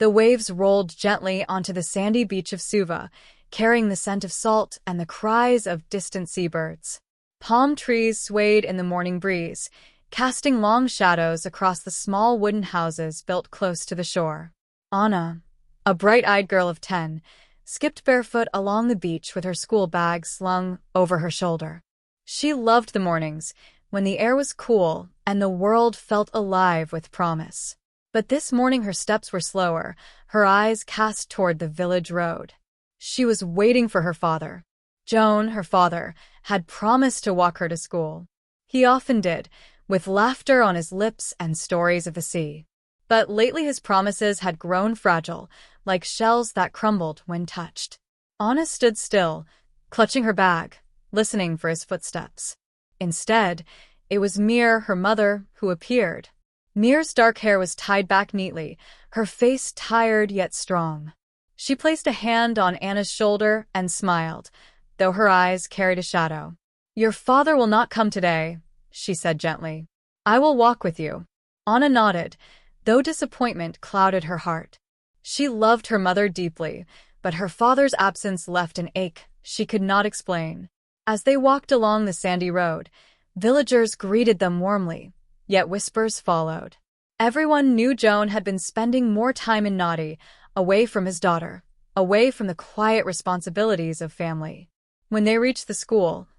The waves rolled gently onto the sandy beach of Suva, carrying the scent of salt and the cries of distant seabirds. Palm trees swayed in the morning breeze, casting long shadows across the small wooden houses built close to the shore. Anna, a bright-eyed girl of 10, skipped barefoot along the beach with her school bag slung over her shoulder. She loved the mornings, when the air was cool and the world felt alive with promise. But this morning her steps were slower, her eyes cast toward the village road. She was waiting for her father. Joan, her father, had promised to walk her to school. He often did, with laughter on his lips and stories of the sea. But lately his promises had grown fragile, like shells that crumbled when touched. Anna stood still, clutching her bag, listening for his footsteps. Instead, it was Mir, her mother, who appeared. Mir's dark hair was tied back neatly, her face tired yet strong. She placed a hand on Anna's shoulder and smiled, though her eyes carried a shadow. "Your father will not come today," she said gently. "I will walk with you." Anna nodded, though disappointment clouded her heart. She loved her mother deeply, but her father's absence left an ache she could not explain. As they walked along the sandy road, villagers greeted them warmly, yet whispers followed. Everyone knew Joan had been spending more time in Nadi, away from his daughter, away from the quiet responsibilities of family. When they reached the school,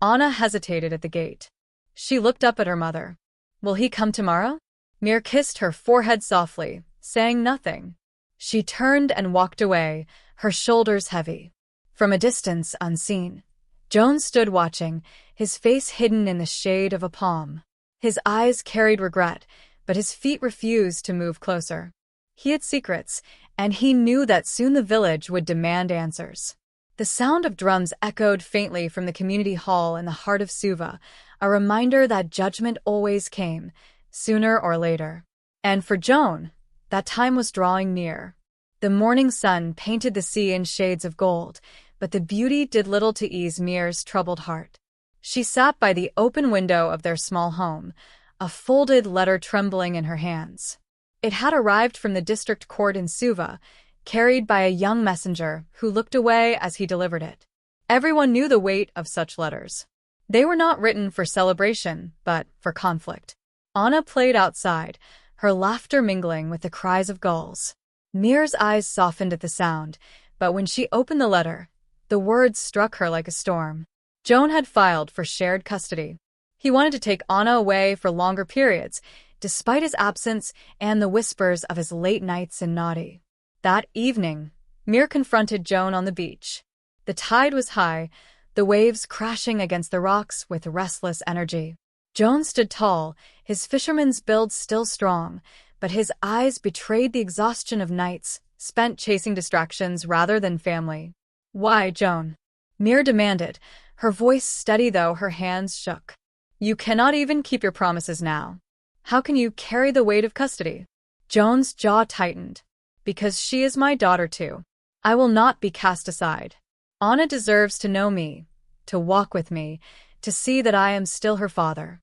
Anna hesitated at the gate. She looked up at her mother. "Will he come tomorrow?" Mir kissed her forehead softly, saying nothing. She turned and walked away, her shoulders heavy. From a distance, unseen, Joan stood watching, his face hidden in the shade of a palm. His eyes carried regret, but his feet refused to move closer. He had secrets, and he knew that soon the village would demand answers. The sound of drums echoed faintly from the community hall in the heart of Suva, a reminder that judgment always came, sooner or later. And for Joan, that time was drawing near. The morning sun painted the sea in shades of gold, but the beauty did little to ease Mir's troubled heart. She sat by the open window of their small home, a folded letter trembling in her hands. It had arrived from the district court in Suva, carried by a young messenger who looked away as he delivered it. Everyone knew the weight of such letters. They were not written for celebration, but for conflict. Anna played outside, her laughter mingling with the cries of gulls. Mir's eyes softened at the sound, but when she opened the letter, the words struck her like a storm. Joan had filed for shared custody. He wanted to take Anna away for longer periods, despite his absence and the whispers of his late nights in Nadi. That evening, Mir confronted Joan on the beach. The tide was high, the waves crashing against the rocks with restless energy. Joan stood tall, his fisherman's build still strong, but his eyes betrayed the exhaustion of nights spent chasing distractions rather than family. "Why, Joan?" Mir demanded, her voice steady though her hands shook. "You cannot even keep your promises now. How can you carry the weight of custody?" Joan's jaw tightened. "Because she is my daughter too. I will not be cast aside. Anna deserves to know me, to walk with me, to see that I am still her father."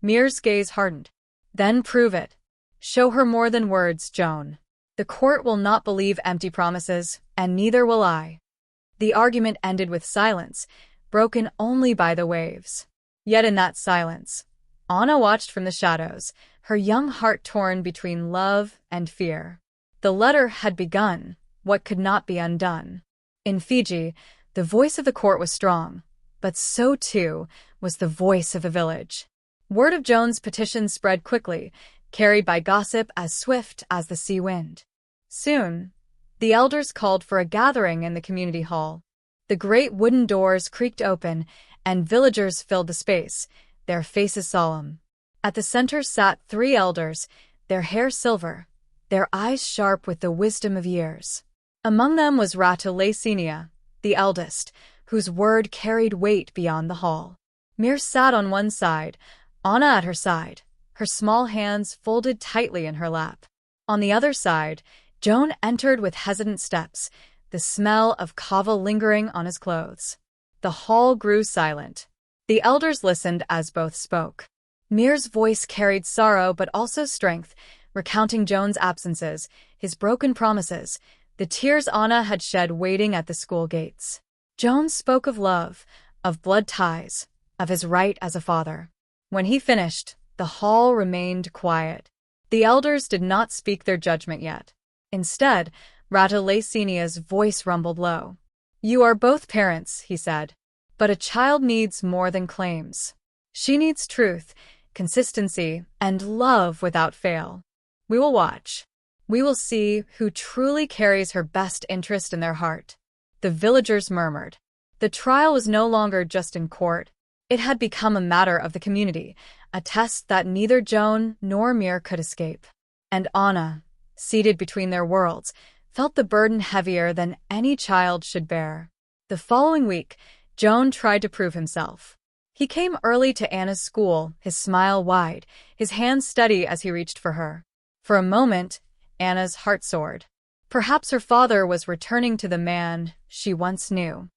Mir's gaze hardened. "Then prove it. Show her more than words, Joan. The court will not believe empty promises, and neither will I." The argument ended with silence, broken only by the waves. Yet in that silence, Anna watched from the shadows, her young heart torn between love and fear. The letter had begun what could not be undone. In Fiji, the voice of the court was strong, but so too was the voice of the village. Word of Joan's petition spread quickly, carried by gossip as swift as the sea wind. Soon, the elders called for a gathering in the community hall. The great wooden doors creaked open, and villagers filled the space, their faces solemn. At the center sat 3 elders, their hair silver, their eyes sharp with the wisdom of years. Among them was Ratu Lacenia, the eldest, whose word carried weight beyond the hall. Mir sat on one side, Anna at her side, her small hands folded tightly in her lap. On the other side, Joan entered with hesitant steps, the smell of kava lingering on his clothes. The hall grew silent. The elders listened as both spoke. Mir's voice carried sorrow but also strength, recounting Joan's absences, his broken promises, the tears Anna had shed waiting at the school gates. Jones spoke of love, of blood ties, of his right as a father. When he finished, the hall remained quiet. The elders did not speak their judgment yet. Instead, Ratolacinia's voice rumbled low. "You are both parents," he said. "But a child needs more than claims. She needs truth, consistency, and love without fail. We will watch. We will see who truly carries her best interest in their heart." The villagers murmured. The trial was no longer just in court. It had become a matter of the community, a test that neither Joan nor Mir could escape. And Anna, seated between their worlds, felt the burden heavier than any child should bear. The following week, Joan tried to prove himself. He came early to Anna's school, his smile wide, his hands steady as he reached for her. For a moment, Anna's heart soared. Perhaps her father was returning to the man she once knew.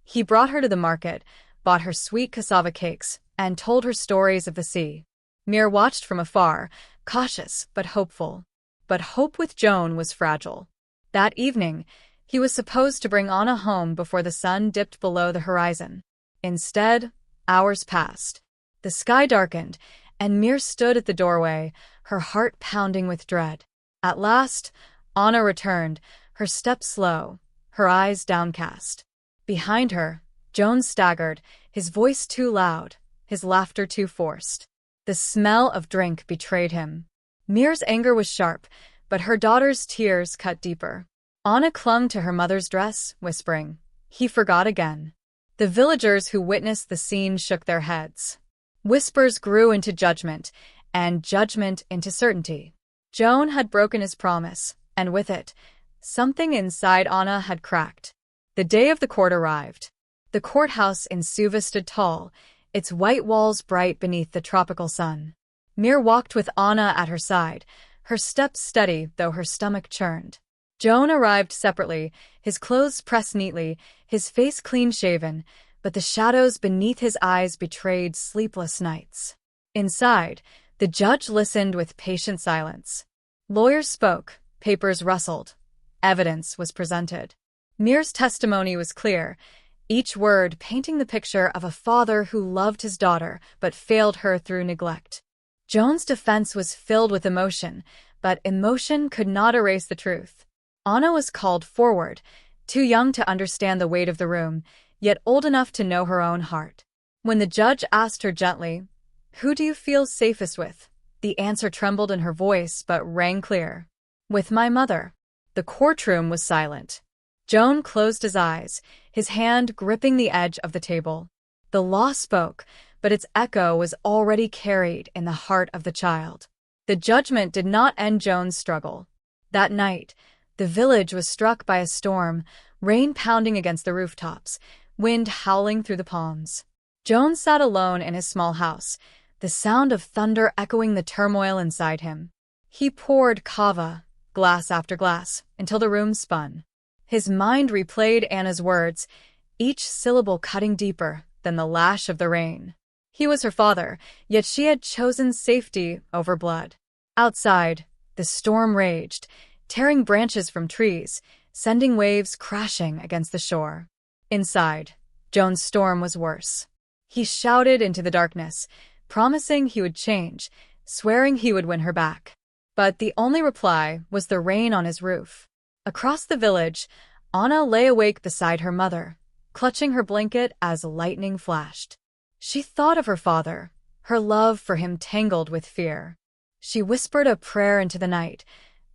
He brought her to the market, bought her sweet cassava cakes, and told her stories of the sea. Mir watched from afar, cautious but hopeful. But hope with Joan was fragile. That evening, he was supposed to bring Anna home before the sun dipped below the horizon. Instead, hours passed. The sky darkened, and Mir stood at the doorway, her heart pounding with dread. At last, Anna returned, her steps slow, her eyes downcast. Behind her, Joan staggered, his voice too loud, his laughter too forced. The smell of drink betrayed him. Mir's anger was sharp, but her daughter's tears cut deeper. Anna clung to her mother's dress, whispering, "He forgot again." The villagers who witnessed the scene shook their heads. Whispers grew into judgment, and judgment into certainty. Joan had broken his promise, and with it, something inside Anna had cracked. The day of the court arrived. The courthouse in Suva stood tall, its white walls bright beneath the tropical sun. Mir walked with Anna at her side, her steps steady though her stomach churned. Joan arrived separately, his clothes pressed neatly, his face clean-shaven, but the shadows beneath his eyes betrayed sleepless nights. Inside, the judge listened with patient silence. Lawyers spoke, papers rustled, evidence was presented. Mir's testimony was clear, each word painting the picture of a father who loved his daughter but failed her through neglect. Joan's defense was filled with emotion, but emotion could not erase the truth. Anna was called forward, too young to understand the weight of the room, yet old enough to know her own heart. When the judge asked her gently, "Who do you feel safest with?" the answer trembled in her voice but rang clear. "With my mother." The courtroom was silent. Joan closed his eyes, his hand gripping the edge of the table. The law spoke, but its echo was already carried in the heart of the child. The judgment did not end Joan's struggle. That night, the village was struck by a storm, rain pounding against the rooftops, wind howling through the palms. Joan sat alone in his small house, the sound of thunder echoing the turmoil inside him. He poured kava, glass after glass, until the room spun. His mind replayed Anna's words, each syllable cutting deeper than the lash of the rain. He was her father, yet she had chosen safety over blood. Outside, the storm raged, tearing branches from trees, sending waves crashing against the shore. Inside, Joan's storm was worse. He shouted into the darkness, promising he would change, swearing he would win her back. But the only reply was the rain on his roof. Across the village, Anna lay awake beside her mother, clutching her blanket as lightning flashed. She thought of her father, her love for him tangled with fear. She whispered a prayer into the night,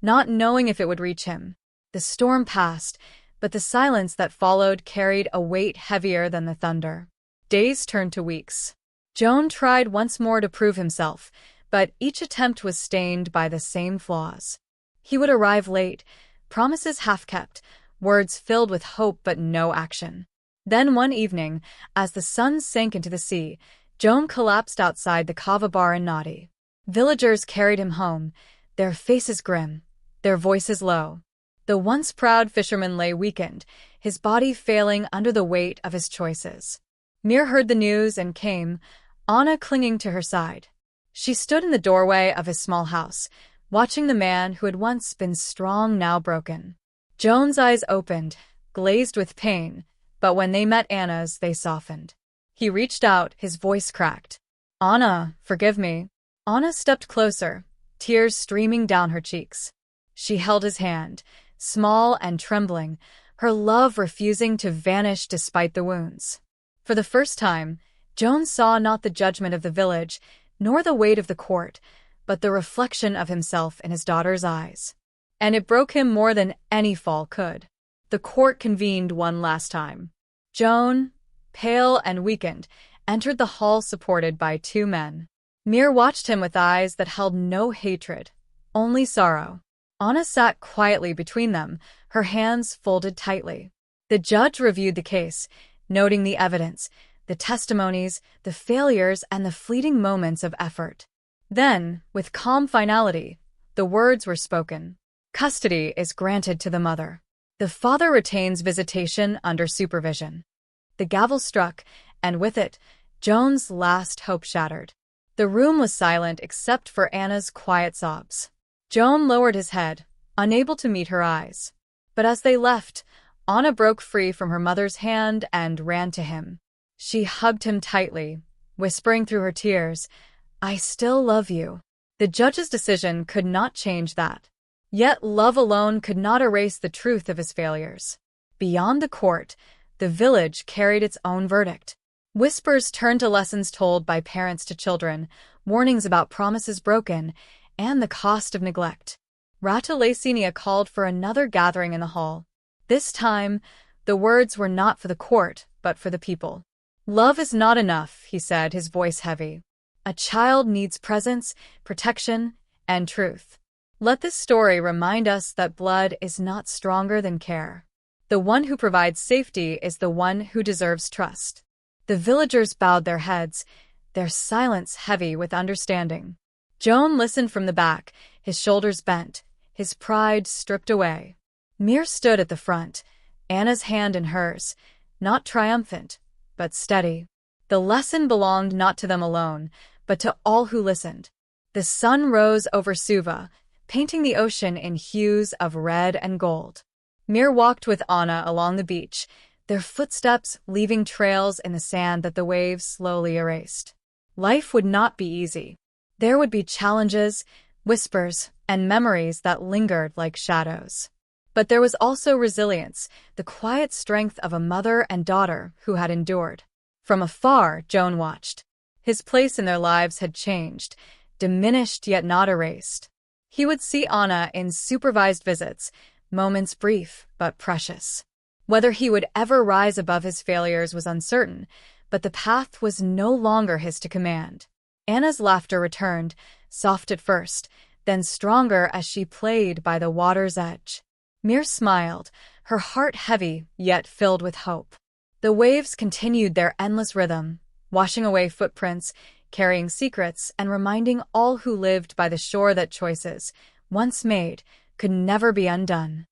not knowing if it would reach him. The storm passed, but the silence that followed carried a weight heavier than the thunder. Days turned to weeks. Joan tried once more to prove himself, but each attempt was stained by the same flaws. He would arrive late, promises half-kept, words filled with hope but no action. Then one evening, as the sun sank into the sea, Joan collapsed outside the kava bar in Nadi. Villagers carried him home, their faces grim, their voices low. The once proud fisherman lay weakened, his body failing under the weight of his choices. Mir heard the news and came, Anna clinging to her side. She stood in the doorway of his small house, watching the man who had once been strong now broken. Joan's eyes opened, glazed with pain, but when they met Anna's, they softened. He reached out, his voice cracked. "Anna, forgive me." Anna stepped closer, tears streaming down her cheeks. She held his hand, small and trembling, her love refusing to vanish despite the wounds. For the first time, Joan saw not the judgment of the village, nor the weight of the court, but the reflection of himself in his daughter's eyes. And it broke him more than any fall could. The court convened one last time. Joan, pale and weakened, entered the hall supported by two men. Mir watched him with eyes that held no hatred, only sorrow. Anna sat quietly between them, her hands folded tightly. The judge reviewed the case, noting the evidence, the testimonies, the failures, and the fleeting moments of effort. Then, with calm finality, the words were spoken. Custody is granted to the mother. The father retains visitation under supervision. The gavel struck, and with it, Joan's last hope shattered. The room was silent except for Anna's quiet sobs. Joan lowered his head, unable to meet her eyes. But as they left, Anna broke free from her mother's hand and ran to him. She hugged him tightly, whispering through her tears, "I still love you." The judge's decision could not change that. Yet love alone could not erase the truth of his failures. Beyond the court, the village carried its own verdict. Whispers turned to lessons told by parents to children, warnings about promises broken, and the cost of neglect. Ratalacinia called for another gathering in the hall. This time, the words were not for the court, but for the people. "Love is not enough," he said, his voice heavy. "A child needs presence, protection, and truth." Let this story remind us that blood is not stronger than care. The one who provides safety is the one who deserves trust. The villagers bowed their heads, their silence heavy with understanding. Joan listened from the back, his shoulders bent, his pride stripped away. Mir stood at the front, Anna's hand in hers, not triumphant, but steady. The lesson belonged not to them alone, but to all who listened. The sun rose over Suva, painting the ocean in hues of red and gold. Mir walked with Anna along the beach, their footsteps leaving trails in the sand that the waves slowly erased. Life would not be easy. There would be challenges, whispers, and memories that lingered like shadows. But there was also resilience, the quiet strength of a mother and daughter who had endured. From afar, Joan watched. His place in their lives had changed, diminished yet not erased. He would see Anna in supervised visits, moments brief but precious. Whether he would ever rise above his failures was uncertain, but the path was no longer his to command. Anna's laughter returned, soft at first, then stronger as she played by the water's edge. Mir smiled, her heart heavy yet filled with hope. The waves continued their endless rhythm, washing away footprints, carrying secrets, and reminding all who lived by the shore that choices, once made, could never be undone.